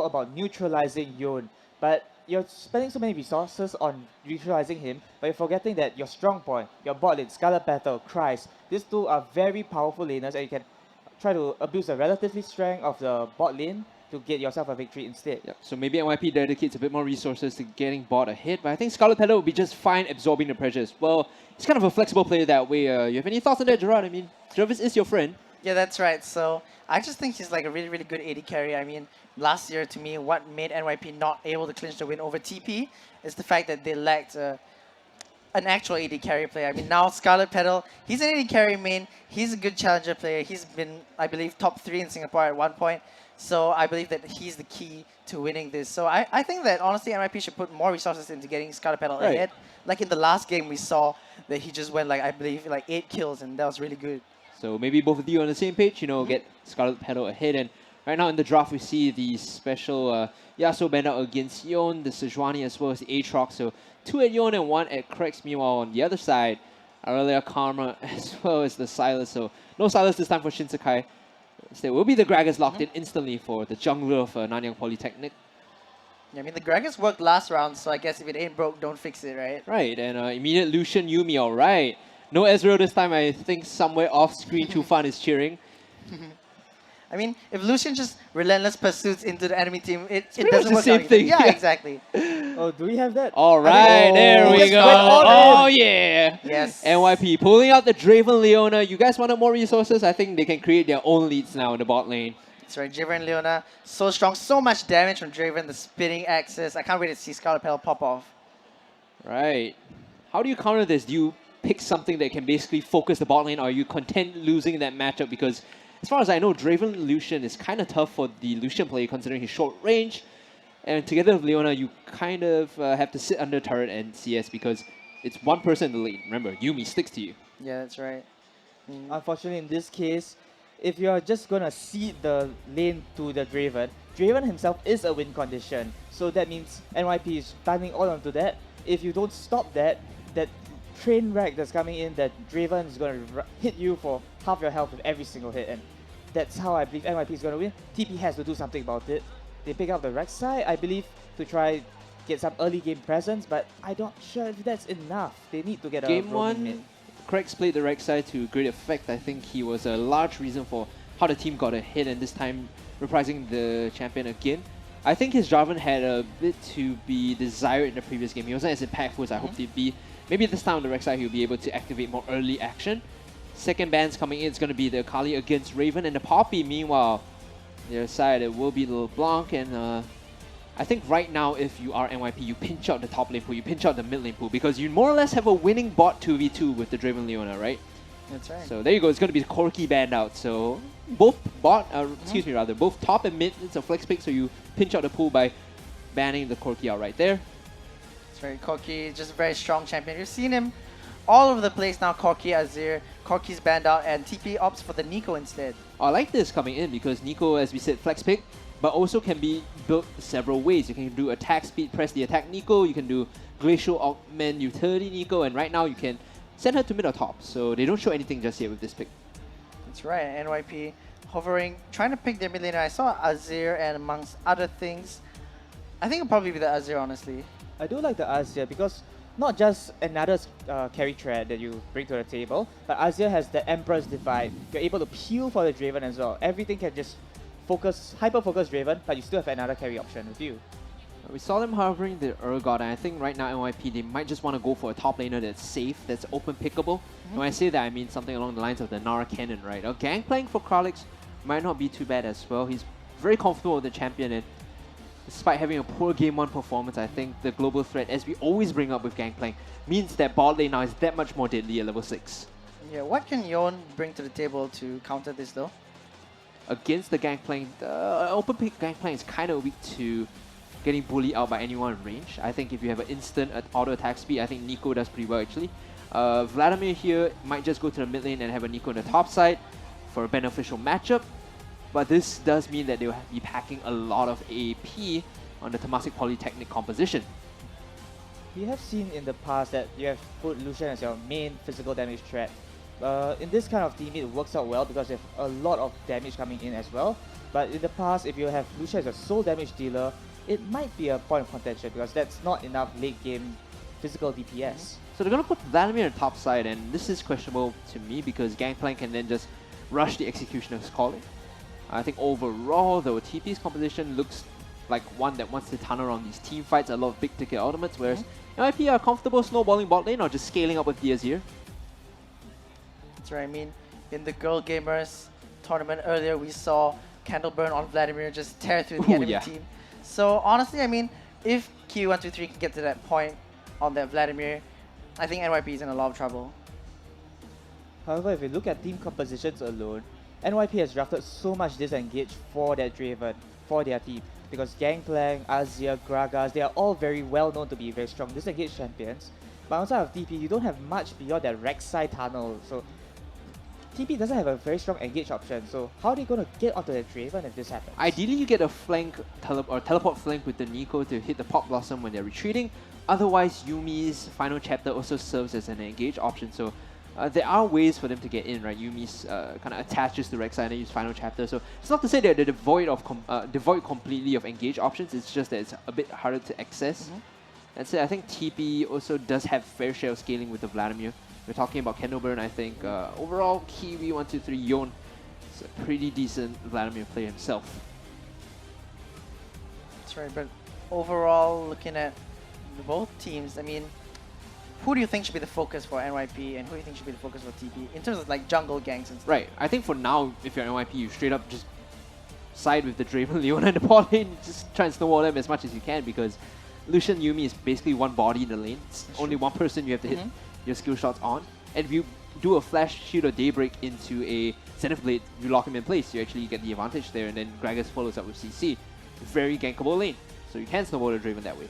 talk about neutralizing Yon, but you're spending so many resources on neutralizing him, but you're forgetting that your strong point, your bot lane, Scarlet Petal, Christ, these two are very powerful laners, and you can try to abuse the relatively strength of the bot lane to get yourself a victory instead. Yep. So maybe NYP dedicates a bit more resources to getting bot ahead, but I think Scarlet Petal will be just fine absorbing the pressure as well. He's kind of a flexible player that way. You have any thoughts on that, Gerard? I mean, Jervis is your friend. Yeah, that's right. So I just think he's like a really, really good AD carry. I mean, last year to me, what made NYP not able to clinch the win over TP is the fact that they lacked an actual AD carry player. I mean, now Scarlet Petal, he's an AD carry main. He's a good challenger player. He's been, I believe, top 3 in Singapore at one point. So I believe that he's the key to winning this. So I think that honestly NYP should put more resources into getting Scarlet Petal ahead. Like in the last game we saw that he just went like, I believe, like 8 kills, and that was really good. So maybe both of you on the same page, you know, get Scarlet Petal ahead. And right now in the draft, we see the special Yasuo band out against Yon, the Sejuani as well as the Aatrox. So 2 at Yon and 1 at Krex. Meanwhile, on the other side, Aurelia Karma as well as the Sylas. So no Sylas this time for Shinsekai. Instead, will be the Gragas locked in instantly for the jungler of Nanyang Polytechnic. Yeah, I mean, the Gragas worked last round, so I guess if it ain't broke, don't fix it, right? Right, and immediate Lucian Yuumi, alright. No Ezreal this time, I think somewhere off screen, Tufan is cheering. I mean, if Lucian just relentless pursuits into the enemy team, it pretty doesn't much work the same out. thing. Yeah, Yeah. exactly. Oh, do we have that? Alright, there we Just go. went all Oh in. yeah. Yes. NYP pulling out the Draven Leona. You guys wanted more resources? I think they can create their own leads now in the bot lane. That's right, Draven and Leona, so strong, so much damage from Draven, the spinning axis. I can't wait to see Scarlet Petal pop off. Right. How do you counter this? Do you pick something that can basically focus the bot lane, or are you content losing that matchup? Because as far as I know, Draven Lucian is kind of tough for the Lucian player considering his short range. And together with Leona, you kind of have to sit under turret and CS because it's one person in the lane. Remember, Yuumi sticks to you. Yeah, that's right. Unfortunately, in this case, if you're just gonna cede the lane to the Draven, Draven himself is a win condition. So that means NYP is timing all onto that. If you don't stop that, that train wreck that's coming in, that Draven is gonna hit you for half your health with every single hit, and that's how I believe NYP is gonna win. TP has to do something about it. They pick up the Rek'Sai, I believe, to try get some early game presence, but I'm not sure if that's enough. They need to get a Game roaming mid. 1, Krex played the Rek'Sai to great effect. I think he was a large reason for how the team got ahead, and this time reprising the champion again. I think his Jarvan had a bit to be desired in the previous game. He wasn't as impactful as I hoped he'd be. Maybe this time on the Rek'Sai he'll be able to activate more early action. Second ban's coming in, it's going to be the Akali against Raven, and the Poppy, meanwhile, the other side, it will be the LeBlanc, and I think right now, if you are NYP, you pinch out the top lane pool, you pinch out the mid lane pool, because you more or less have a winning bot 2v2 with the Draven Leona, right? That's right. So there you go, it's going to be the Corki band out. So both both top and mid, it's a flex pick, so you pinch out the pool by banning the Corki out right there. That's right, Corki, just a very strong champion. You've seen him all over the place now, Corki, Azir. Corki's banned out, and TP opts for the Nico instead. I like this coming in because Nico, as we said, flex pick, but also can be built several ways. You can do attack speed, press the attack Nico, you can do glacial augment utility Nico, and right now you can send her to mid or top. So they don't show anything just yet with this pick. That's right, NYP hovering, trying to pick their mid laner. I saw Azir, and amongst other things, I think it'll probably be the Azir, honestly. I do like the Azir because not just another carry thread that you bring to the table, but Azir has the Emperor's Divide. You're able to peel for the Draven as well. Everything can just hyper-focus Draven, but you still have another carry option with you. We saw them harboring the Urgot, and I think right now NYP, they might just want to go for a top laner that's safe, that's open pickable. And when I say that, I mean something along the lines of the Nara Cannon, right? Gangplank for Kralix might not be too bad as well. He's very comfortable with the champion, and despite having a poor Game 1 performance, I think the global threat, as we always bring up with Gangplank, means that bot lane now is that much more deadly at level 6. Yeah, what can Yon bring to the table to counter this though? Against the Gangplank, the open pick Gangplank is kind of weak to getting bullied out by anyone in range. I think if you have an instant auto attack speed, I think Nico does pretty well actually. Vladimir here might just go to the mid lane and have a Nico on the top side for a beneficial matchup. But this does mean that they'll be packing a lot of AP on the Temasek Polytechnic composition. We have seen in the past that you have put Lucian as your main physical damage threat. In this kind of team, it works out well because they have a lot of damage coming in as well. But in the past, if you have Lucia as a sole damage dealer, it might be a point of contention because that's not enough late game physical DPS. So they're going to put Vladimir on top side, and this is questionable to me because Gangplank can then just rush the Executioner's calling. I think overall, though, TP's composition looks like one that wants to tunnel around these team fights, a lot of big ticket ultimates, whereas NYP are comfortable snowballing bot lane or just scaling up with Diazir. That's right. I mean, in the Girl Gamers tournament earlier, we saw Candleburn on Vladimir just tear through the enemy team. So honestly, I mean, if Q123 can get to that point on that Vladimir, I think NYP is in a lot of trouble. However, if you look at team compositions alone, NYP has drafted so much disengage for that Draven, for their team. Because Gangplank, Azir, Gragas, they are all very well known to be very strong disengage champions. But outside of TP, you don't have much beyond that Rek'Sai tunnel. So TP doesn't have a very strong engage option. So how are they going to get onto the Draven if this happens? Ideally, you get a flank teleport flank with the Nico to hit the Pop Blossom when they're retreating. Otherwise, Yumi's final chapter also serves as an engage option. So there are ways for them to get in, right? Yumi's kind of attaches to Rek'Sai and use final chapter. So it's not to say that they're devoid completely of engage options. It's just that it's a bit harder to access. That's it. I think TP also does have fair share of scaling with the Vladimir. We're talking about Candleburn, I think. Overall, Kiwi123 Yon is a pretty decent Vladimir player himself. That's right, but overall, looking at both teams, I mean, who do you think should be the focus for NYP and who do you think should be the focus for TP in terms of like jungle gangs and stuff? Right. I think for now, if you're NYP, you straight up just side with the Draven, Leona, and the bot lane. Just try and snowball them as much as you can because Lucian Yumi is basically one body in the lane. It's only one person you have to hit your skill shots on. And if you do a flash shield or daybreak into a Zenith Blade, you lock him in place. You actually get the advantage there, and then Gragas follows up with CC. Very gankable lane. So you can snowball the Draven that way.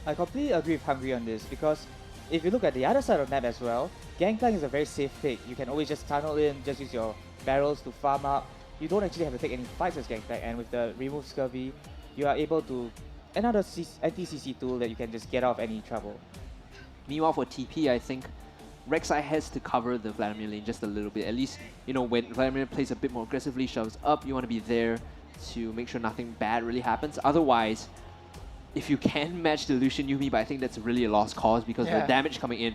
I completely agree with Hungry on this because if you look at the other side of the map as well, Gangplank is a very safe pick. You can always just tunnel in, just use your barrels to farm up. You don't actually have to take any fights as Gangplank, and with the remove Scurvy, you are able to another anti-CC tool that you can just get out of any trouble. Meanwhile for TP, I think Rek'Sai has to cover the Vladimir lane just a little bit. At least, you know, when Vladimir plays a bit more aggressively, shoves up, you want to be there to make sure nothing bad really happens. Otherwise, if you can match the Lucian Yumi, but I think that's really a lost cause because of the damage coming in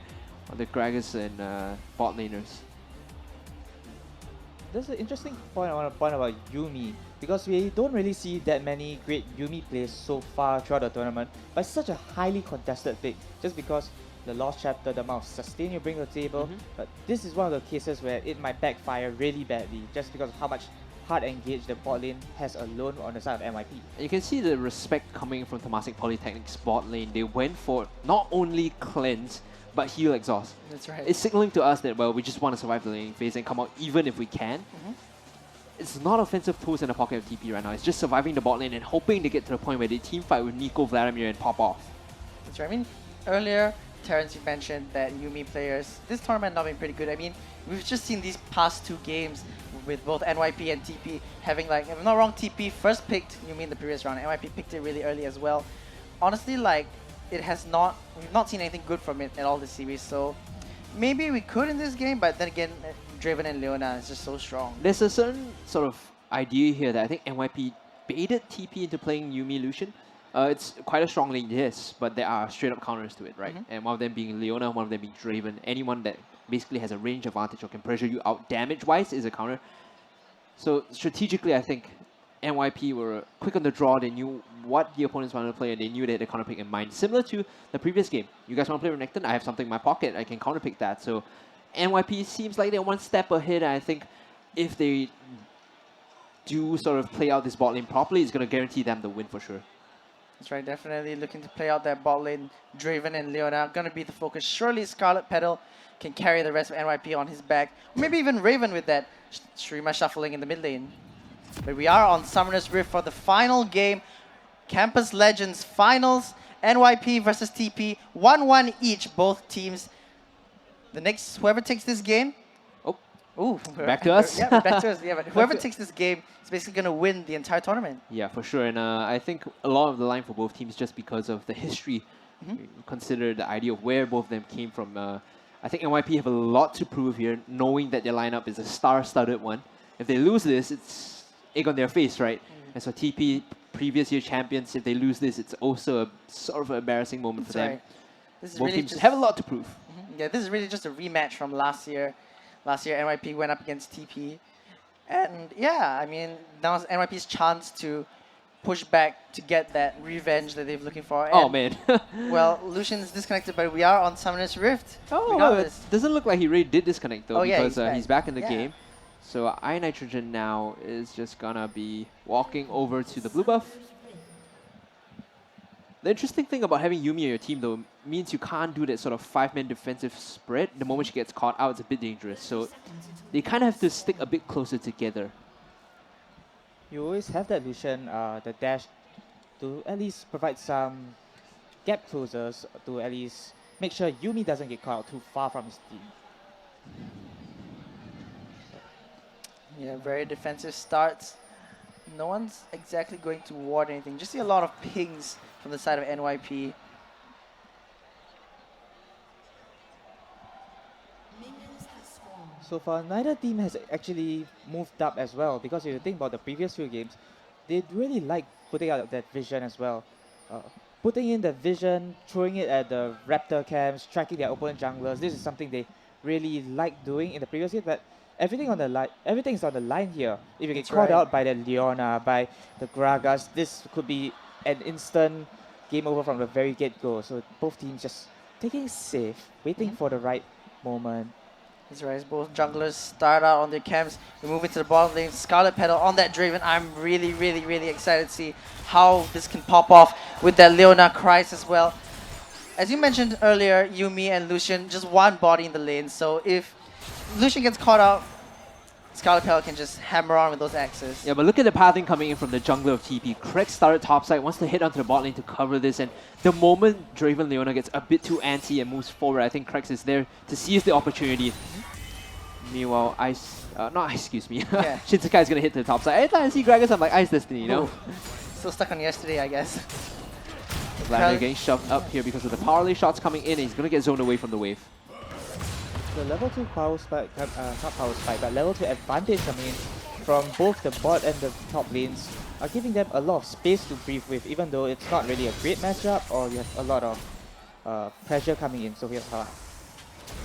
on the Gragas and bot laners. There's an interesting point I want to point about Yumi because we don't really see that many great Yumi plays so far throughout the tournament, but it's such a highly contested pick just because the Lost Chapter, the amount of sustain you bring to the table, but this is one of the cases where it might backfire really badly just because of how much hard engage the bot lane has alone on the side of NYP. You can see the respect coming from Temasek Polytechnic's bot lane. They went for not only cleanse, but heal exhaust. That's right. It's signaling to us that, well, we just want to survive the laning phase and come out even if we can. It's not offensive tools in the pocket of TP right now. It's just surviving the bot lane and hoping to get to the point where they team fight with Nico, Vladimir, and pop off. That's right. I mean, earlier, Terrence, you mentioned that Yumi players, this tournament not been pretty good. I mean, we've just seen these past two games with both NYP and TP having, like, if I'm not wrong, TP first picked Yumi in the previous round. NYP picked it really early as well. Honestly, like, we've not seen anything good from it at all this series, so maybe we could in this game, but then again, Draven and Leona is just so strong. There's a certain sort of idea here that I think NYP baited TP into playing Yumi Lucian. It's quite a strong lane, yes, but there are straight up counters to it, right? And one of them being Leona, one of them being Draven. Anyone that basically has a range advantage or can pressure you out damage-wise is a counter. So strategically, I think NYP were quick on the draw. They knew what the opponents wanted to play, and they knew they had a counter pick in mind. Similar to the previous game. You guys want to play Renekton? I have something in my pocket. I can counter pick that. So NYP seems like they're one step ahead. I think if they do sort of play out this bot lane properly, it's going to guarantee them the win for sure. That's right, definitely looking to play out that bot lane. Draven and Leona going to be the focus. Surely Scarlet Petal can carry the rest of NYP on his back. Or maybe even Raven with that Shurima shuffling in the mid lane. But we are on Summoner's Rift for the final game. Campus Legends Finals. NYP versus TP. 1-1 each, both teams. The next, whoever takes this game... Ooh, back to us. Yeah, back to us. Yeah, but whoever takes this game is basically going to win the entire tournament. Yeah, for sure. And I think a lot of the line for both teams just because of the history. Consider the idea of where both of them came from. I think NYP have a lot to prove here, knowing that their lineup is a star-studded one. If they lose this, it's egg on their face, right? And so TP, previous year champions, if they lose this, it's also a sort of an embarrassing moment for them. Right. This is Both really teams just have a lot to prove. Yeah, this is really just a rematch from last year. Last year, NYP went up against TP. And yeah, I mean, now it's NYP's chance to push back to get that revenge that they're looking for. Oh, And, man. well, Lucian is disconnected, but we are on Summoner's Rift. Oh, it regardless. doesn't look like he really did disconnect though, Oh, yeah, because he's back in the Yeah. game. So iNitrogen now is just gonna be walking over to the blue buff. The interesting thing about having Yumi on your team though means you can't do that sort of 5-man defensive spread. The moment she gets caught out, it's a bit dangerous. So they kind of have to stick a bit closer together. You always have that Lucian, the dash, to at least provide some gap closers to at least make sure Yumi doesn't get caught out too far from his team. Yeah, very defensive starts. No one's exactly going to ward anything. Just see a lot of pings from the side of NYP. So far, neither team has actually moved up as well, because if you think about the previous few games, they really like putting out that vision as well. Putting in the vision, throwing it at the Raptor camps, tracking their opponent junglers. This is something they really like doing in the previous game, but everything on the line, everything's on the line here. If you get That's caught right. out by the Leona, by the Gragas, this could be an instant game over from the very get-go. So both teams just taking it safe, waiting for the right moment. That's right. Both junglers start out on their camps. We move into the bottom lane. Scarlet Petal on that Draven. I'm really, really, really excited to see how this can pop off with that Leona Christ as well. As you mentioned earlier, Yumi and Lucian, just one body in the lane. So if Lucian gets caught out, Scarlet Petal can just hammer on with those axes. Yeah, but look at the pathing coming in from the jungler of TP. Craig started topside, wants to hit onto the bot lane to cover this, and the moment Draven Leona gets a bit too antsy and moves forward, I think Craig is there to seize the opportunity. Meanwhile, excuse me, Yeah. Shinsekai is going to hit to the topside. Every time I see Gragas, I'm like, Ice Destiny, you know? Ooh. Still stuck on yesterday, I guess. Vladimir getting shoved up here because of the power shots coming in, and he's going to get zoned away from the wave. The level 2 power spike, not power spike, but level 2 advantage coming in from both the bot and the top lanes are giving them a lot of space to breathe with, even though it's not really a great matchup or you have a lot of pressure coming in so far.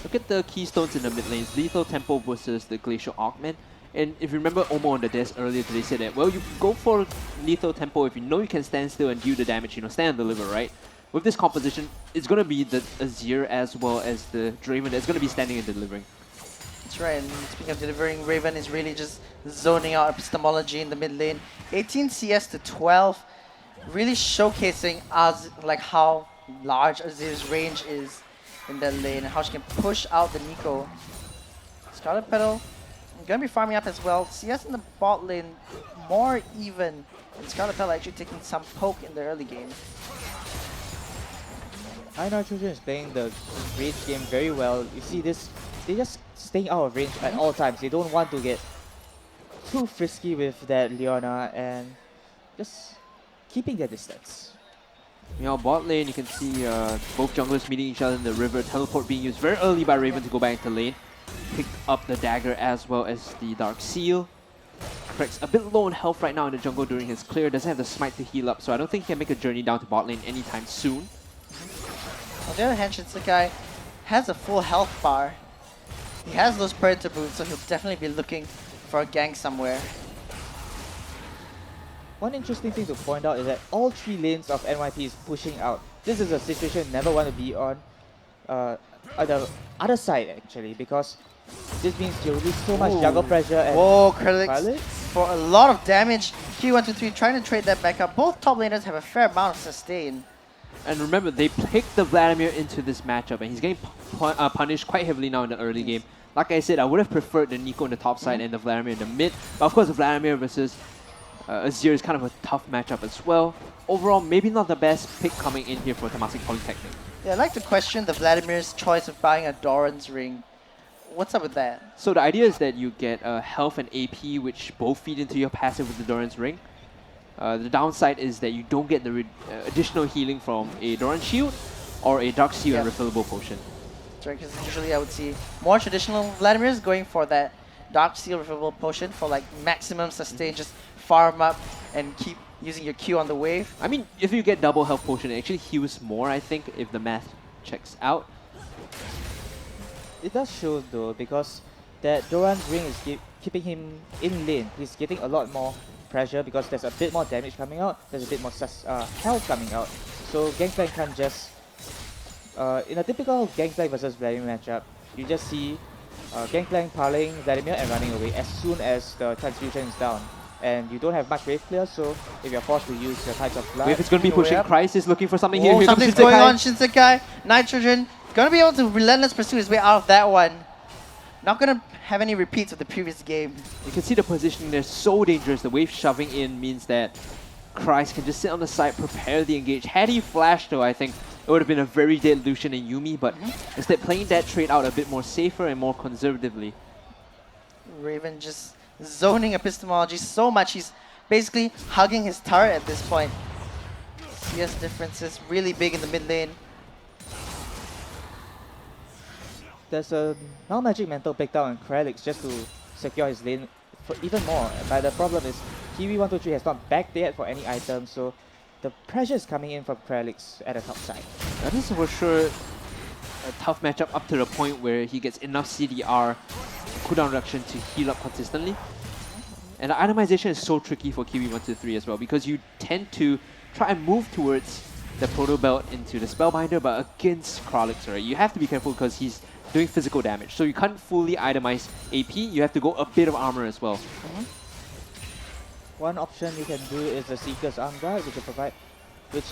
Look at the keystones in the mid lanes. Lethal Tempo versus the Glacial Augment. And if you remember Omo on the desk earlier today said that, well, you go for Lethal Tempo if you know you can stand still and do the damage, you know, stand and deliver, right? With this composition, it's going to be the Azir as well as the Draven that's going to be standing and delivering. That's right, and speaking of delivering, Raven is really just zoning out epistemology in the mid lane. 18 CS to 12, really showcasing us like how large Azir's range is in that lane and how she can push out the Nico. Scarlet Petal gonna be farming up as well. CS in the bot lane more even, and Scarlet Petal actually taking some poke in the early game. iNitrogen is playing the range game very well. You see this, they just staying out of range at all times. They don't want to get too frisky with that Leona and just keeping their distance. Meanwhile, bot lane, you can see both junglers meeting each other in the river. Teleport being used very early by Raven to go back into lane. Pick up the dagger as well as the Dark Seal. Craig's a bit low on health right now in the jungle during his clear. Doesn't have the smite to heal up, so I don't think he can make a journey down to bot lane anytime soon. On the other hand, Shinsekai has a full health bar. He has those Predator boots, so he'll definitely be looking for a gank somewhere. One interesting thing to point out is that all three lanes of NYP is pushing out. This is a situation you never want to be on the other side actually, because this means you'll lose so much Ooh. jungle pressure and Whoa, Krillix Violet? for a lot of damage. Q123 trying to trade that back up. Both top laners have a fair amount of sustain. And remember, they picked the Vladimir into this matchup, and he's getting punished quite heavily now in the early game. Like I said, I would have preferred the Nico on the top side and the Vladimir in the mid. But of course, the Vladimir versus Azir is kind of a tough matchup as well. Overall, maybe not the best pick coming in here for Temasek Polytechnic. Yeah, I'd like to question the Vladimir's choice of buying a Doran's ring. What's up with that? So the idea is that you get health and AP, which both feed into your passive with the Doran's ring. The downside is that you don't get the additional healing from a Doran shield or a Dark Seal and refillable potion. Because usually I would see more traditional Vladimirs going for that Dark Seal Revival Potion for like maximum sustain, just farm up and keep using your Q on the wave. I mean, if you get double health potion, it actually heals more, I think, if the math checks out. It does show though, because that Doran's ring is keeping him in lane. He's getting a lot more pressure because there's a bit more damage coming out, there's a bit more health coming out. So Gangplank can't just... in a typical Gangplank versus Vladimir matchup, you just see Gangplank parlaying Vladimir and running away as soon as the transfusion is down. And you don't have much wave clear, so if you're forced to use your Tides of Blood... Wave is going to be pushing. Christ is looking for something here. Oh, Here comes something's going Shinsekai. on, Shinsekai. Nitrogen, gonna be able to relentless pursue his way out of that one. Not gonna have any repeats of the previous game. You can see the positioning there, so dangerous. The wave shoving in means that Christ can just sit on the side, prepare the engage. Had he flashed though, I think it would have been a very dead Lucian and Yuumi, but instead playing that trade out a bit more safer and more conservatively. Raven just zoning epistemology so much, he's basically hugging his turret at this point. CS differences really big in the mid lane. There's a now magic mental picked out on Krelix just to secure his lane for even more. But the problem is Kiwi123 has not backed yet for any items, so the pressure is coming in from Krelix at the top side. That is for sure a tough matchup up to the point where he gets enough CDR cooldown reduction to heal up consistently. And the itemization is so tricky for Kiwi123 as well, because you tend to try and move towards the Proto Belt into the Spellbinder, but against Kralix, right? You have to be careful because he's doing physical damage. So you can't fully itemize AP, you have to go a bit of armor as well. One option you can do is the Seeker's Arm Guard, which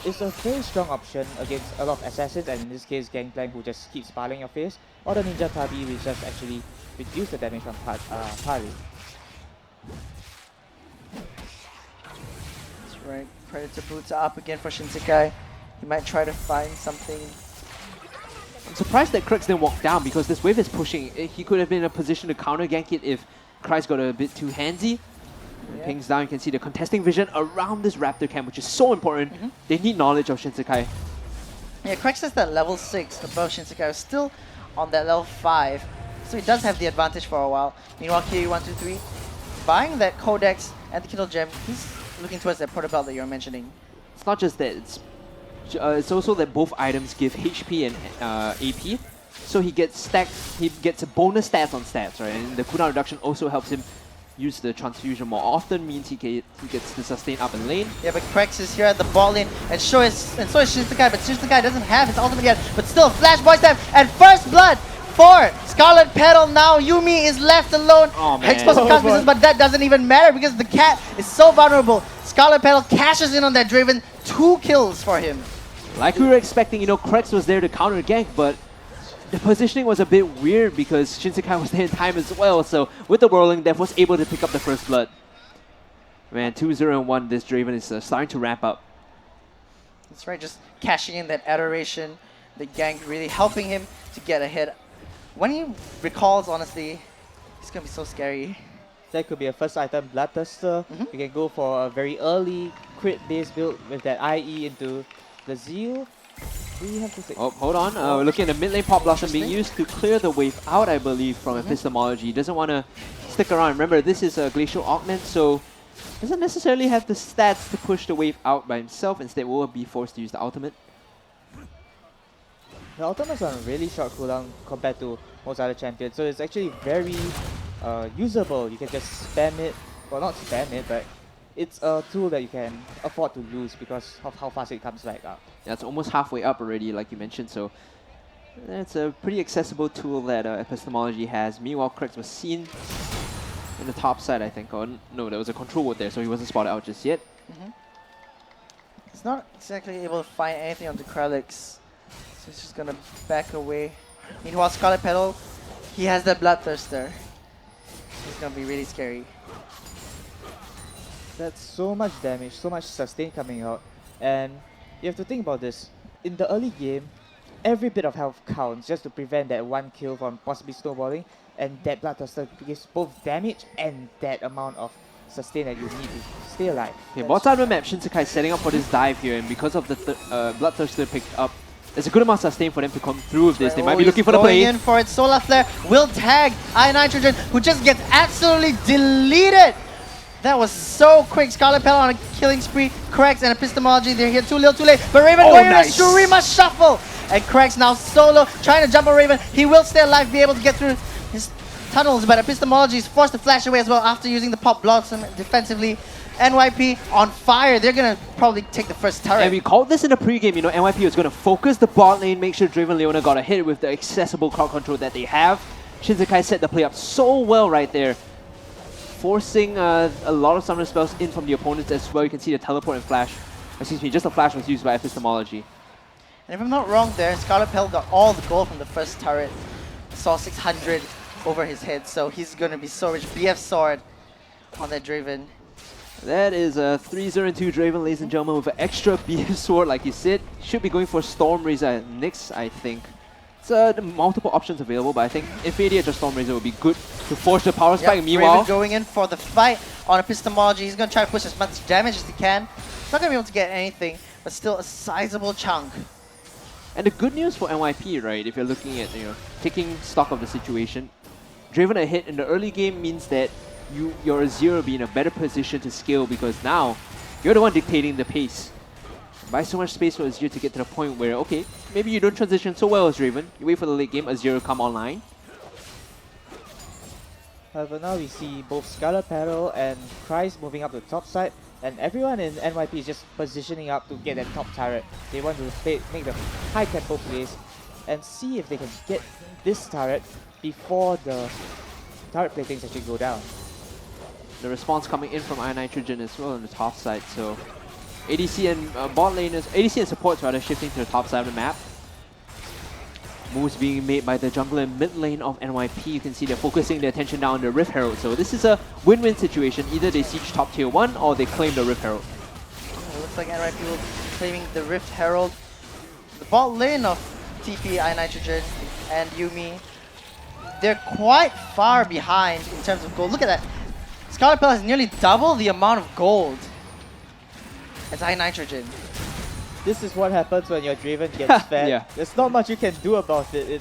is a very strong option against a lot of assassins, and in this case Gangplank, who just keeps piling your face, or the Ninja Tabi, which just actually reduce the damage from parry. That's right, Predator boots are up again for Shinsekai. He might try to find something. I'm surprised that Crux didn't walk down because this wave is pushing. He could have been in a position to counter gank it if Christ got a bit too handsy. Pings down, you can see the contesting vision around this Raptor camp, which is so important. They need knowledge of Shinsekai. Yeah, Crux is that level 6 above Shinsekai, is still on that level 5. So he does have the advantage for a while. Meanwhile, Kiwi123 buying that Codex and the Kindle Gem, he's looking towards that Proto Belt that you're mentioning. It's not just that, it's also that both items give HP and AP. So he gets stacked, he gets a bonus stats on stats, right? And the cooldown reduction also helps him use the transfusion more often, means he gets to sustain up in lane. Yeah, but Krex is here at the bot lane, and so is Shinsekai, but Shinsekai doesn't have his ultimate yet, but still, Flash Boy Step, and first blood for Scarlet Petal. Now Yuumi is left alone. Oh, man. Explosive business, but that doesn't even matter because the cat is so vulnerable. Scarlet Petal cashes in on that Draven, 2 kills for him. Like we were expecting, you know, Krex was there to counter gank, but the positioning was a bit weird because Shinsekai was there in time as well, so with the Whirling Death was able to pick up the first blood. Man, 2-0-1, this Draven is starting to ramp up. That's right, just cashing in that adoration, the gank really helping him to get ahead. When he recalls, honestly, it's gonna be so scary. That could be a first item, Bloodthirster. You can go for a very early crit-based build with that IE into the Zeal. We have to say. Oh, hold on. We're looking at the mid lane Pop Blossom being used to clear the wave out, I believe, from Epistemology. He doesn't want to stick around. Remember, this is a Glacial Augment, so doesn't necessarily have the stats to push the wave out by himself. Instead, will be forced to use the ultimate. The ultimate's on a really short cooldown compared to most other champions, so it's actually very usable. You can just spam it, well, not spam it, but it's a tool that you can afford to lose because of how fast it comes back up. Yeah, it's almost halfway up already, like you mentioned, so it's a pretty accessible tool that Epistemology has. Meanwhile, Krex was seen in the top side, I think. Oh, no, there was a control ward there, so he wasn't spotted out just yet. He's not exactly able to find anything on the Kralix, so he's just gonna back away. Meanwhile, Scarlet Petal, he has that Bloodthirster. It's gonna be really scary. That's so much damage, so much sustain coming out, and you have to think about this. In the early game, every bit of health counts just to prevent that one kill from possibly snowballing, and that Bloodthirster gives both damage and that amount of sustain that you need to stay alive. Okay, bot side of the map, Shinsekai setting up for this dive here, and because of the Bloodthirster picked up there's a good amount of sustain for them to come through with this. They might be he's looking for the going play. in for it. Solar Flare will tag iNitrogen, who just gets absolutely deleted. That was so quick. Scarlet Petal on a killing spree. Cracks and Epistemology, they're here too little too late. But Raven going nice. in a Shurima shuffle. And Cracks now solo, trying to jump on Raven. He will stay alive, be able to get through his tunnels, but Epistemology is forced to flash away as well after using the Pop Blossom defensively. NYP on fire. They're going to probably take the first turret. And we called this in the pregame, you know, NYP was going to focus the bot lane, make sure Draven Leona got a hit with the accessible crowd control that they have. Shinsekai set the play up so well right there, forcing a lot of summoner spells in from the opponents as well. You can see the teleport and flash. Excuse me, just a flash was used by Epistemology. And if I'm not wrong there, Scarlet Petal got all the gold from the first turret. Saw 600 over his head, so he's going to be so rich. BF Sword on that Draven. That is a 3-0-2 Draven, ladies and gentlemen, with an extra BF Sword, like you said. Should be going for Storm Razor next, I think. It's multiple options available, but I think Infinity Edge or Storm Razor would be good to force the power spike. Meanwhile, Raven going in for the fight on Epistemology. He's going to try to push as much damage as he can. He's not going to be able to get anything, but still a sizable chunk. and the good news for NYP, right, if you're looking at, you know, taking stock of the situation, Draven a hit in the early game means that your Azir will be in a better position to scale, because now you're the one dictating the pace. Buy so much space for Azir to get to the point where, okay, maybe you don't transition so well as Draven. You wait for the late game, Azir will come online. However, now we see both Scarlet Petal and Christ moving up the top side, and everyone in NYP is just positioning up to get that top turret. They want to make the high tempo plays and see if they can get this turret before the turret platings actually go down. The response coming in from iNitrogen as well on the top side, so ADC and bot laners, ADC and supports rather, shifting to the top side of the map. Moves being made by the jungler in mid lane of NYP. You can see they're focusing their attention down on the Rift Herald. So this is a win-win situation. Either they siege top tier 1 or they claim the Rift Herald. It looks like NYP will be claiming the Rift Herald. The bot lane of TP, iNitrogen, and Yuumi, they're quite far behind in terms of gold. Look at that. Scarlet Petal has nearly double the amount of gold as iNitrogen. This is what happens when your Draven gets fed. Yeah. There's not much you can do about it.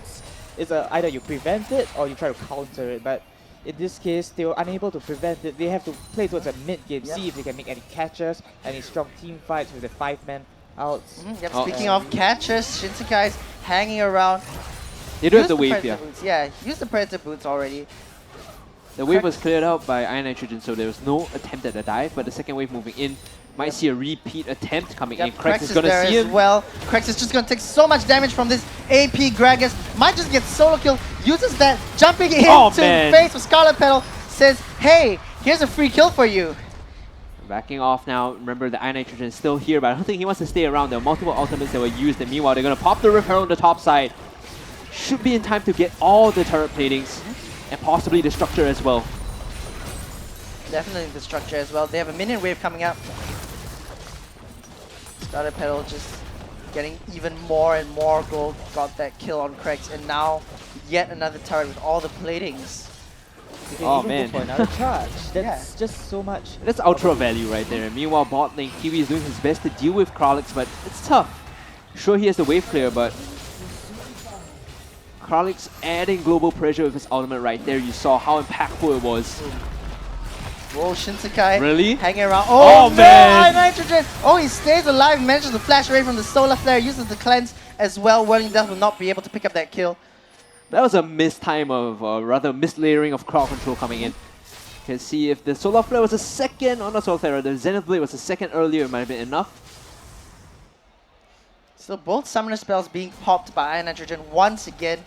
It's either you prevent it or you try to counter it. But in this case, they were unable to prevent it. They have to play towards a mid game, see if they can make any catches, any strong team fights with the 5-man outs. Yep, speaking of catchers, Shinsekai's hanging around. They do have Use the wave Predator here. Boots. Yeah, use the Predator Boots already. The wave was cleared out by iNitrogen, so there was no attempt at the dive, but the second wave moving in might see a repeat attempt coming in. Krex is going to there see as him. well. Krex is just going to take so much damage from this AP Gragas. Might just get solo kill. Uses that jumping in to face with Scarlet Petal. Says, hey, here's a free kill for you. Backing off now. Remember, the iNitrogen is still here, but I don't think he wants to stay around. There are multiple ultimates that were used, and meanwhile, they're going to pop the Rift Herald on the top side. Should be in time to get all the turret platings and possibly the structure as well. Definitely the structure as well. They have a minion wave coming up. Scarlet Petal just getting even more and more gold. Got that kill on Krex, and now yet another turret with all the platings. You can Oh, even man. go for another charge. That's just so much. That's ultra value right there. Meanwhile, bot lane, Kiwi is doing his best to deal with Kralix, but it's tough. Sure, he has the wave clear, but Kralix adding global pressure with his ultimate right there. You saw how impactful it was. Whoa, Shinsekai Really? hanging around. Oh, no, man! iNitrogen! Oh, he stays alive, manages to flash away from the solar flare, uses the cleanse as well. Whirling Death will not be able to pick up that kill. That was a missed time of, rather mislayering of crowd control coming in. You can see if the Solar Flare was a second, or not Solar Flare, the Zenith Blade was a second earlier, it might have been enough. So both summoner spells being popped by iNitrogen once again.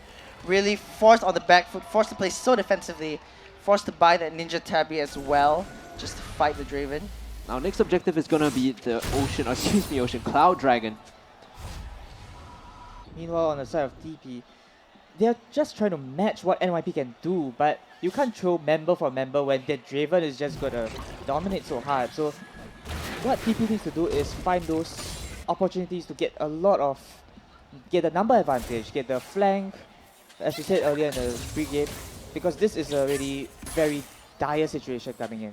Really forced on the back foot, forced to play so defensively, forced to buy that Ninja Tabby as well, just to fight the Draven. Now next objective is gonna be the Ocean, or excuse me, Ocean Cloud Dragon. Meanwhile, on the side of TP, they're just trying to match what NYP can do, but you can't throw member for member when their Draven is just gonna dominate so hard. So what TP needs to do is find those opportunities to get get the number advantage, get the flank, as we said earlier in the pre-game, because this is a really very dire situation coming in.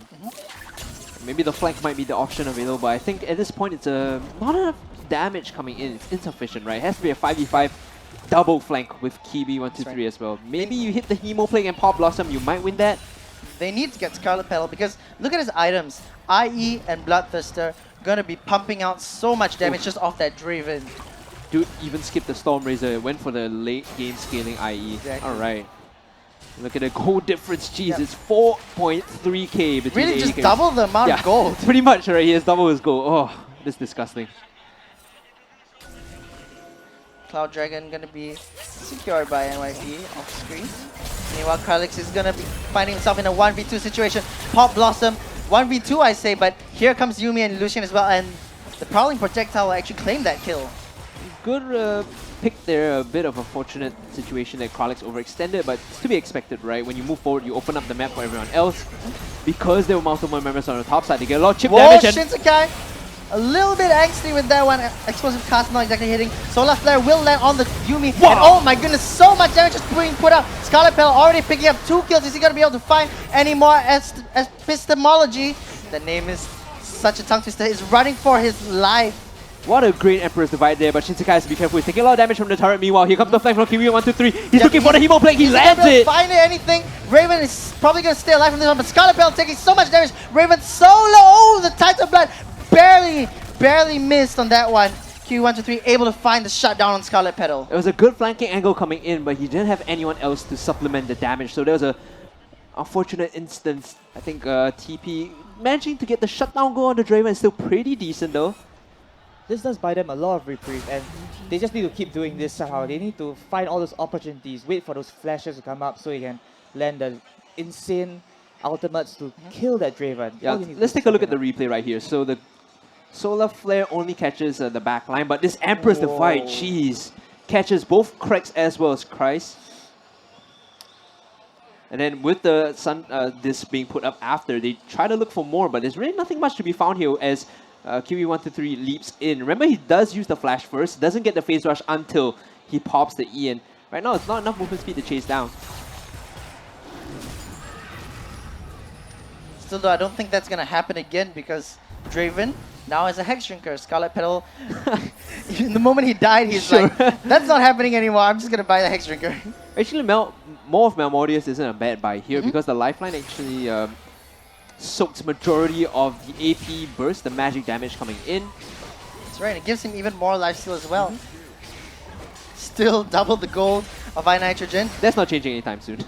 maybe the flank might be the option available, but I think at this point it's not enough damage coming in. It's insufficient, right? It has to be a 5v5 double flank with Kiwi 123 right. as well. Maybe you hit the Hemo Plague and Pop Blossom, you might win that. They need to get Scarlet Petal because look at his items. IE and Bloodthirster gonna be pumping out so much damage just off that Draven. Dude even skipped the Storm Razor, went for the late game scaling IE. Exactly. Alright. Look at the gold difference. Jeez, Yep. it's 4.3k between Really the just 80K. double the amount of gold. Pretty much, right? He has double his gold. Oh, this is disgusting. Cloud Dragon gonna be secured by NYP off screen. Meanwhile, Karlix is gonna be finding himself in a 1v2 situation. Pop Blossom, 1v2 I say, but here comes Yuumi and Lucian as well, and the Prowling Projectile will actually claim that kill. Good pick there, a bit of a fortunate situation that Kralix overextended, but it's to be expected, right? When you move forward, you open up the map for everyone else. Because there were multiple members on the top side, they get a lot of chip Whoa, damage. And Shinsekai! A little bit angsty with that one. Explosive cast not exactly hitting. Solar Flare will land on the Yuumi. Wow. And oh my goodness, so much damage just being put out. Scarlet Petal already picking up 2 kills. Is he going to be able to find any more epistemology? The name is such a tongue twister. Is running for his life. what a great Emperor's Divide there, but Shinsekai has to be careful. He's taking a lot of damage from the turret. Meanwhile, here comes the flank from Kiwi 123. He's Yep, looking for the Hemo Plague. He He's lands not able to it. find anything. Raven is probably going to stay alive from this one, but Scarlet Petal taking so much damage. Raven so low. Oh, the Titan Blood barely missed on that one. Q123 able to find the shutdown on Scarlet Petal. It was a good flanking angle coming in, but he didn't have anyone else to supplement the damage. So there was a unfortunate instance. I think TP managing to get the shutdown goal on the Draven is still pretty decent though. This does buy them a lot of reprieve, and they just need to keep doing this somehow. They need to find all those opportunities, wait for those flashes to come up so he can land the insane ultimates to kill that Draven. Yeah, All you need to let's do take a is look at stop the replay right here. So the Solar Flare only catches the back line, but this Empress Divide, Whoa. jeez, catches both Cracks as well as Christ. And then with the Sun disc being put up after, they try to look for more, but there's really nothing much to be found here as Kiwi123 leaps in. Remember, he does use the flash first, doesn't get the phase rush until he pops the E, and right now it's not enough movement speed to chase down. Still though, I don't think that's going to happen again because Draven now is a Hex Drinker. Scarlet Petal, in the moment he died, he's Sure. like, that's not happening anymore. I'm just going to buy the Hex Drinker. Actually, more of Malmortius isn't a bad buy here because the lifeline actually soaks majority of the AP burst, the magic damage coming in. That's right, it gives him even more lifesteal as well. Still double the gold of iNitrogen. That's not changing anytime soon.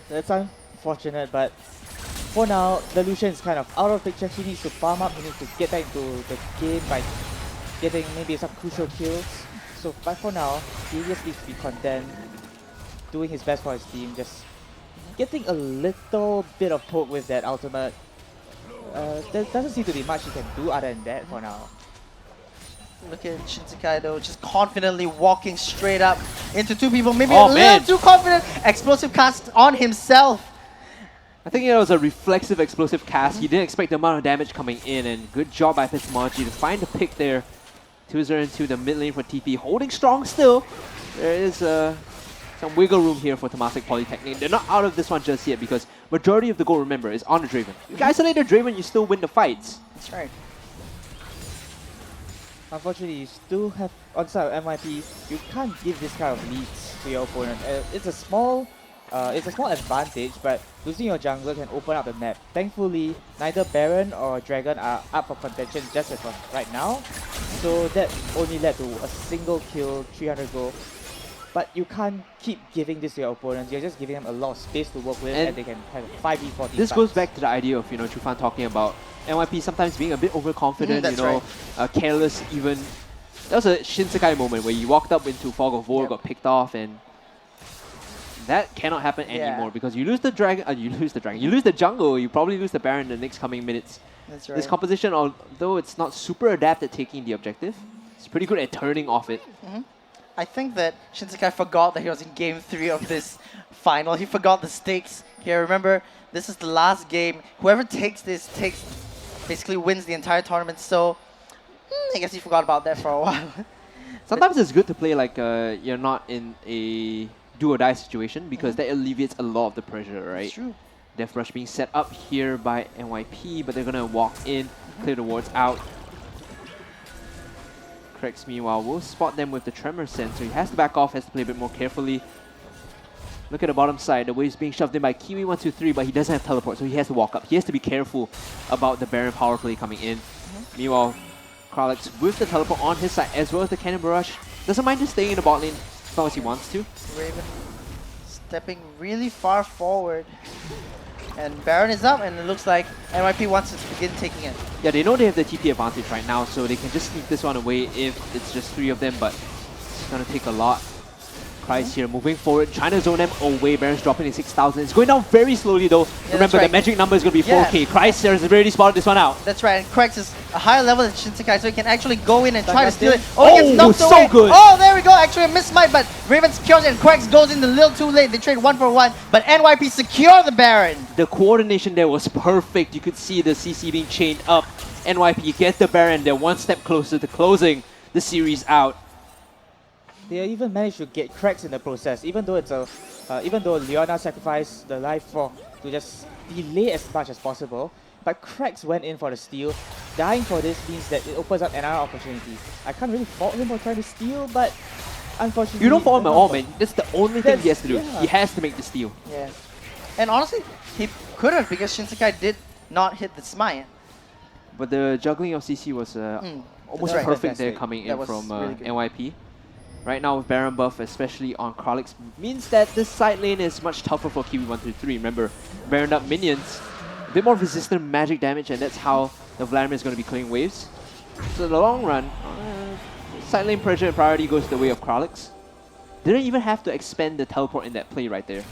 That's unfortunate, but for now, the Lucian is kind of out of picture. He needs to farm up, he needs to get back into the game by getting maybe some crucial kills. So, but for now, he just needs to be content, doing his best for his team, just getting a little bit of poke with that ultimate. There doesn't seem to be much he can do other than that for now. Look at Shinsekai though, just confidently walking straight up into 2 people. Maybe Oh, a man. little too confident. Explosive cast on himself. I think it was a reflexive explosive cast. He didn't expect the amount of damage coming in, and good job by Epistemology to find the pick there. 2-0 into the mid lane for TP, holding strong still. There is some wiggle room here for Temasek Polytechnic. They're not out of this one just yet because majority of the goal, remember, is on the Draven. If you isolate the Draven, you still win the fights. That's right. Unfortunately, you still have, on side of MIP, you can't give this kind of leads to your opponent. It's a small advantage, but losing your jungler can open up the map. Thankfully, neither Baron or Dragon are up for contention just as of right now. So that only led to a single kill, 300 gold. But you can't keep giving this to your opponents. You're just giving them a lot of space to work with, and they can have 5v40 This fights. goes back to the idea of, Chufan talking about NYP sometimes being a bit overconfident, That's careless even. That was a Shinsekai moment where you walked up into Fog of War, Yep. got picked off, and that cannot happen anymore because you lose the dragon, you lose the jungle, you probably lose the Baron in the next coming minutes. That's right. This composition, although it's not super adept at taking the objective, it's pretty good at turning off it. I think that Shinsekai forgot that he was in game 3 of this final. He forgot the stakes here. Remember, this is the last game. Whoever takes this basically wins the entire tournament. So I guess he forgot about that for a while. Sometimes it's good to play like you're not in a do or die situation because that alleviates a lot of the pressure, right? It's true. Death Rush being set up here by NYP, but they're gonna walk in, clear the wards out. Krex, meanwhile, will spot them with the Tremor Sense, so he has to back off, has to play a bit more carefully. Look at the bottom side, the wave's being shoved in by Kiwi123, but he doesn't have teleport, so he has to walk up. He has to be careful about the Baron power play coming in. Meanwhile, Kralix with the teleport on his side, as well as the Cannon Barrage, doesn't mind just staying in the bot lane as long as he wants to. Raven stepping really far forward. And Baron is up, and it looks like NYP wants to begin taking it. Yeah, they know they have the TP advantage right now, so they can just sneak this one away if it's just 3 of them, but it's gonna take a lot. Kreis here moving forward, trying to zone them away. Baron's dropping in 6,000. It's going down very slowly though. Yeah, Remember, right. the magic number is going to be 4k. Yeah. Kreis here has already spotted this one out. That's right, and Krex is a higher level than Shinsekai, so he can actually go in and try to steal it. Oh, he gets knocked so away. good. Oh, there we go. Actually, a missmite, but Raven secures it, and Krex goes in a little too late. They trade 1 for 1, but NYP secure the Baron. The coordination there was perfect. You could see the CC being chained up. NYP get the Baron. They're one step closer to closing the series out. They even managed to get cracks in the process, even though it's a, even though Leona sacrificed the life for to just delay as much as possible. But cracks went in for the steal. Dying for this means that it opens up another opportunity. I can't really fault him for trying to steal, but unfortunately, You don't fault him at all, man. That's the only thing he has to do. yeah. He has to make the steal. Yeah, and honestly, he could have, because Shinsekai did not hit the smite. But the juggling of CC was almost That's perfect there fantastic. coming That in was from really good. NYP. Right now with Baron buff, especially on Kralix, means that this side lane is much tougher for Kiwi123. Remember, Baron up minions, a bit more resistant magic damage, and that's how the Vladimir is going to be clearing waves. So in the long run, side lane pressure and priority goes the way of Kralix. Didn't even have to expend the teleport in that play right there.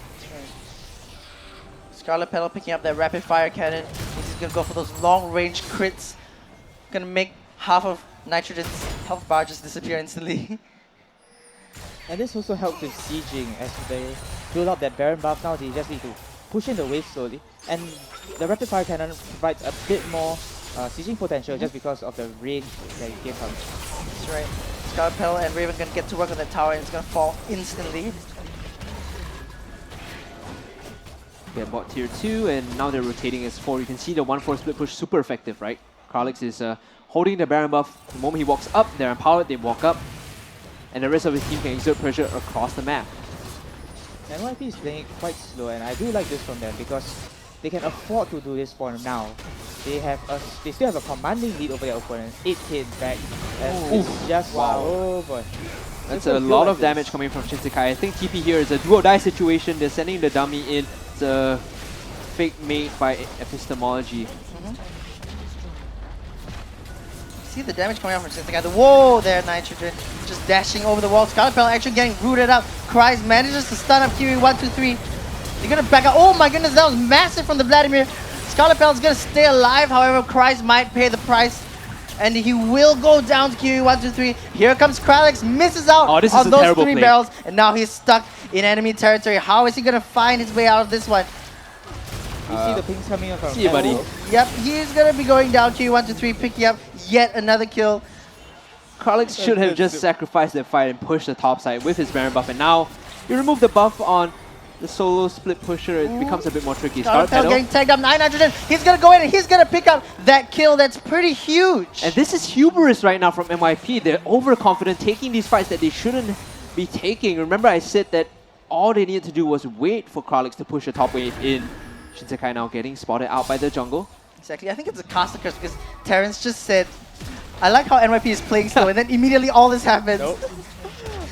Scarlet Petal picking up that rapid fire cannon. He's gonna go for those long range crits. Gonna make half of Nitrogen's health bar just disappear instantly. And this also helps with sieging as they build up that Baron buff. Now they just need to push in the wave slowly. And the rapid fire cannon provides a bit more sieging potential just because of the range that it gave them. That's right. Scarlet Petal and Raven gonna get to work on the tower, and it's gonna fall instantly. They have bought tier 2, and now they're rotating as 4. You can see the 1-4 split push super effective, right? Kralix is holding the Baron buff. The moment he walks up, they're empowered, they walk up. And the rest of his team can exert pressure across the map. NYP is playing it quite slow, and I do like this from them because they can afford to do this for now. They still have a commanding lead over their opponents, 8k in fact, and it's just oh boy. That's Super a feel lot like of damage this. coming from Shinsekai. I think TP here is a do-or-die situation. They're sending the dummy in. It's a fake made by epistemology. See the damage coming out from Shinsekai. Whoa there, Nitrogen. Just dashing over the wall. Scarlet Petal actually getting rooted up. Kreis manages to stun up Kiwi123. They're gonna back up. Oh my goodness, that was massive from the Vladimir. Scarlet Petal's gonna stay alive, however, Kreis might pay the price. And he will go down to Kiwi123. Here comes Kralix, misses out Oh, this is on a those terrible 3 play. barrels, and now he's stuck in enemy territory. How is he gonna find his way out of this one? You see the pings coming up from See you, buddy. Apple. Yep, he's gonna be going down Kiwi123, picking up yet another kill. Kralix should have just sacrificed that fight and pushed the top side with his Baron buff. And now you remove the buff on the solo split pusher, it becomes a bit more tricky. Scarlet Scarlet Petal Petal. getting tagged up, 9 nitrogen. He's gonna go in and he's gonna pick up that kill. That's pretty huge. And this is hubris right now from NYP. They're overconfident, taking these fights that they shouldn't be taking. Remember I said that all they needed to do was wait for Kralix to push the top wave in. Shinsekai now getting spotted out by the jungle. Exactly. I think it's a caster curse because Terrence just said, I like how NYP is playing slow, and then immediately all this happens. Nope.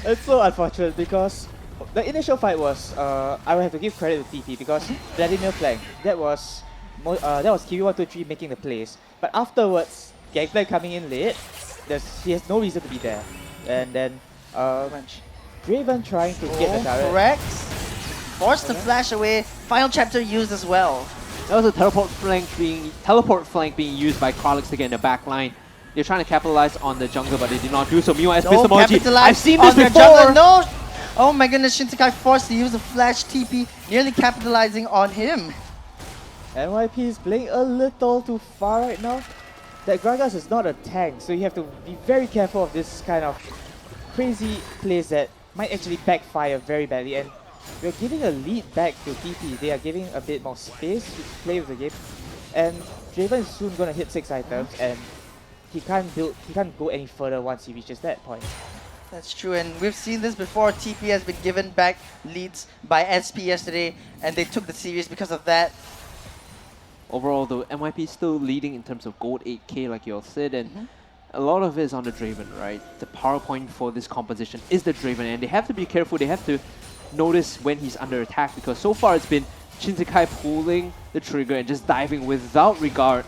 It's so unfortunate because the initial fight was, I would have to give credit to TP because Vladimir flank. That was Kiwi123 making the plays. But afterwards, Gangplank coming in late, he has no reason to be there. And then Draven trying to get the turret. Correct. Forced to flash away. Final chapter used as well. That was a teleport flank being used by Kralix to get in the back line. They're trying to capitalize on the jungle, but they did not do so. Meanwhile, epistemology. I've seen this on their before! jungler. No! Oh my goodness, Shinsekai forced to use a flash TP, nearly capitalizing on him. NYP is playing a little too far right now. That Gragas is not a tank, so you have to be very careful of this kind of crazy plays that might actually backfire very badly. And You're giving a lead back to TP. They are giving a bit more space to play with the game. And Draven is soon gonna hit 6 items and he can't go any further once he reaches that point. That's true, and we've seen this before. TP has been given back leads by SP yesterday, and they took the series because of that. Overall, though, NYP is still leading in terms of gold 8k, like you all said, and a lot of it is on the Draven, right? The power point for this composition is the Draven, and they have to be careful. They have to notice when he's under attack, because so far it's been Shinsekai pulling the trigger and just diving without regard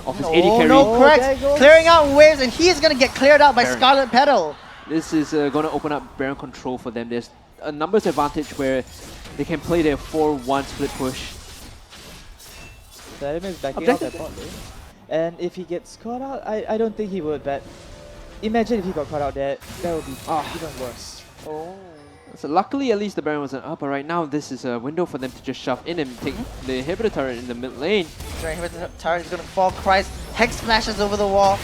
of his AD carry. No, there correct. goes. Clearing out waves, and he is going to get cleared out by Baron. Scarlet Petal. This is going to open up Baron control for them. There's a numbers advantage where they can play their 4-1 split push. The element is backing out that bot lane. And if he gets caught out, I don't think he would, but imagine if he got caught out there, that would be even worse. Oh. So luckily, at least the Baron wasn't up, but right now this is a window for them to just shove in and take the inhibitor turret in the mid lane. Right here, the turret is going to fall. Christ, Hex splashes over the wall.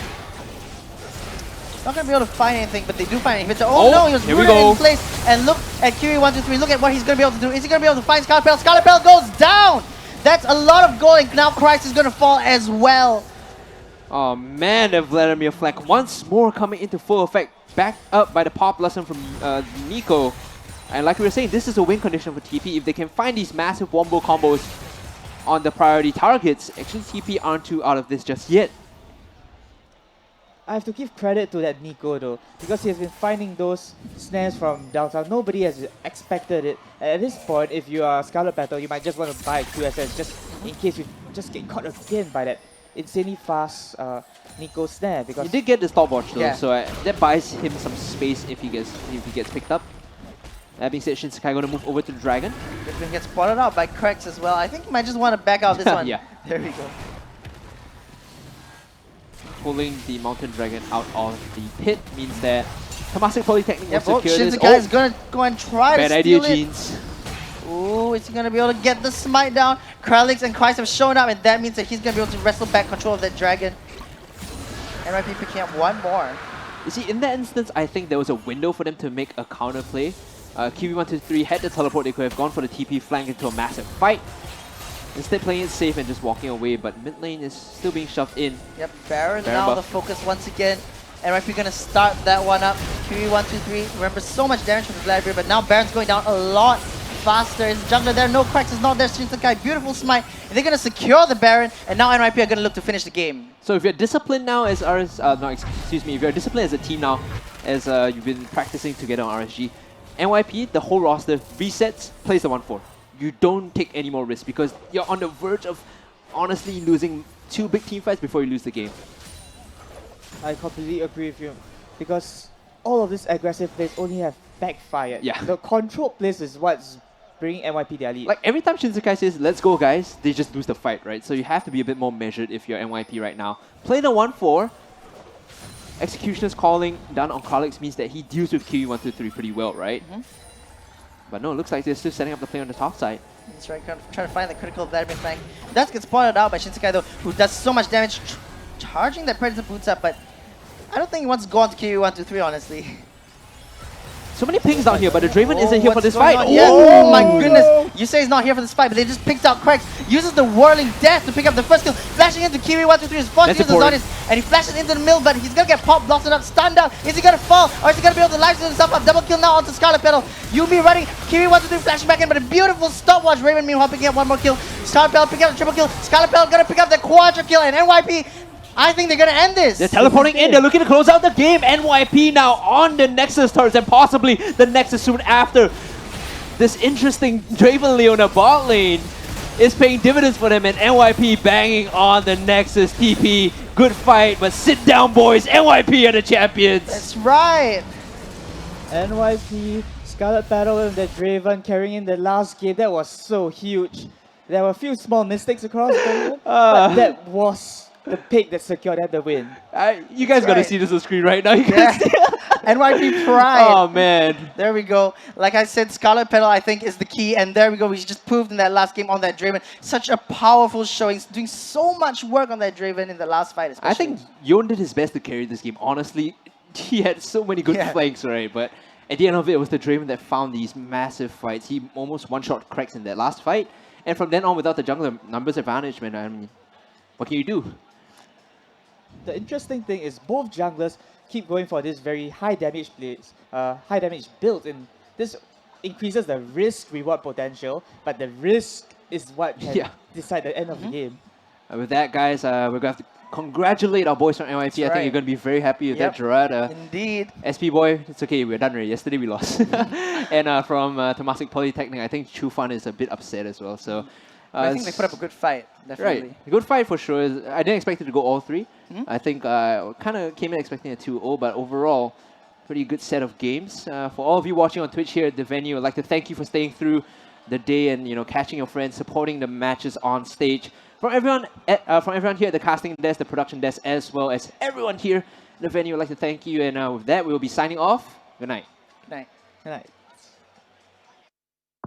Not going to be able to find anything, but they do find an inhibitor. Oh no, he was here we rooted go. in place. And look at Kiwi123. Look at what he's going to be able to do. Is he going to be able to find Scarlet Petal? Scarlet Petal goes down! That's a lot of gold, and now Christ is going to fall as well. Oh man, the Vladimir flag once more coming into full effect, backed up by the pop lesson from Nico. And like we were saying, this is a win condition for TP. If they can find these massive wombo combos on the priority targets, actually TP aren't too out of this just yet. I have to give credit to that Nico though, because he has been finding those snares from downtown. Nobody has expected it. At this point, if you are Scarlet Petal, you might just want to buy QSS just in case you just get caught again by that insanely fast Nico snare. Because He did get the stopwatch though, Yeah. so that buys him some space if he gets picked up. That being said, Shinsekai going to move over to the Dragon. He's going to get spotted out by Krex as well. I think he might just want to back out this one. Yeah. There we go. Pulling the Mountain Dragon out of the pit means that Temasek Polytechnic Yep, will secure this. Shinsekai is going to go and try bad to idea, steal it. Jeans. Ooh, is he going to be able to get the smite down? Kralix and Christ have shown up, and that means that he's going to be able to wrestle back control of that dragon. NYP picking up one more. You see, in that instance, I think there was a window for them to make a counter play. Kiwi123 had the teleport, they could have gone for the TP flank into a massive fight. Instead playing it safe and just walking away, but mid lane is still being shoved in. Yep, Baron Baron now buff. the focus once again. NYP going to start that one up. Kiwi123, remember so much damage from the Vladimir, but now Baron's going down a lot faster. Is jungler there? No, Cracks is not there. Shinsekai, beautiful smite. And they're going to secure the Baron, and now NYP are going to look to finish the game. So if you're disciplined now as if you're disciplined as a team now, as you've been practicing together on RSG, NYP, the whole roster resets, plays the 1-4. You don't take any more risks because you're on the verge of honestly losing 2 big team fights before you lose the game. I completely agree with you, because all of these aggressive plays only have backfired. Yeah. The control plays is what's bringing NYP their lead. Like every time Shinsekai says, let's go guys, they just lose the fight, right? So you have to be a bit more measured if you're NYP right now. Play the 1-4. Executioner's calling done on Kralix means that he deals with Kiwi123 pretty well, right? But no, it looks like they're still setting up the play on the top side. That's right, trying to find the critical Vladimir flank. That gets spotted out by Shinsekai though, who does so much damage, charging that Predator boots up, but I don't think he wants to go on to Kiwi123, honestly. So many pings down here, but the Draven isn't here for What's this going fight. on? Yeah. Oh my goodness! You say he's not here for this fight, but they just picked out Krex. Uses the Whirling Death to pick up the first kill, flashing into Kiwi123's first That's use the important. Zonius, and he flashes into the mill, but he's gonna get pop blasted up, stunned out. Is he gonna fall, or is he gonna be able to live himself up? Double kill now onto Scarlet Petal. Yuumi running, Kiwi123 flashing back in, but a beautiful stopwatch. Raven meanwhile picking up one more kill. Scarlet Petal picking up the triple kill. Scarlet Petal gonna pick up the quadra kill, and NYP, I think they're gonna end this. They're teleporting in, they're looking to close out the game. NYP now on the Nexus turrets and possibly the Nexus soon after. This interesting Draven Leona bot lane is paying dividends for them, and NYP banging on the Nexus TP. Good fight, but sit down boys, NYP are the champions. That's right. NYP, Scarlet Petal and the Draven carrying in the last game, that was so huge. There were a few small mistakes across the board, but that was the pick that secured them the win. You guys gotta right. see this on screen right now. You Yeah. guys NYP pride. Oh man. There we go. Like I said, Scarlet Petal I think is the key, and there we go. We just proved in that last game on that Draven. Such a powerful showing, doing so much work on that Draven in the last fight especially. I think Yon did his best to carry this game. Honestly, he had so many good flanks, right? But at the end of it, it was the Draven that found these massive fights. He almost one-shot cracks in that last fight. And from then on, without the jungler numbers advantage, man, I mean, what can you do? The interesting thing is both junglers keep going for this very high damage plays, high damage build, and this increases the risk reward potential, but the risk is what can decide the end of the game. With that, guys, we're going to have to congratulate our boys from NYP. I think you're going to be very happy with that, Gerard. Indeed. SP boy, it's okay, we're done already. Yesterday we lost. And from Temasek Polytechnic, I think Chufan is a bit upset as well. So I think they put up a good fight, definitely. Right, good fight for sure. I didn't expect it to go all three. I think kind of came in expecting a 2-0, but overall, pretty good set of games. For all of you watching on Twitch here at the venue, I'd like to thank you for staying through the day and catching your friends, supporting the matches on stage. From everyone here at the casting desk, the production desk, as well as everyone here at the venue, I'd like to thank you. And with that, we'll be signing off. Good night. Good night. Good night.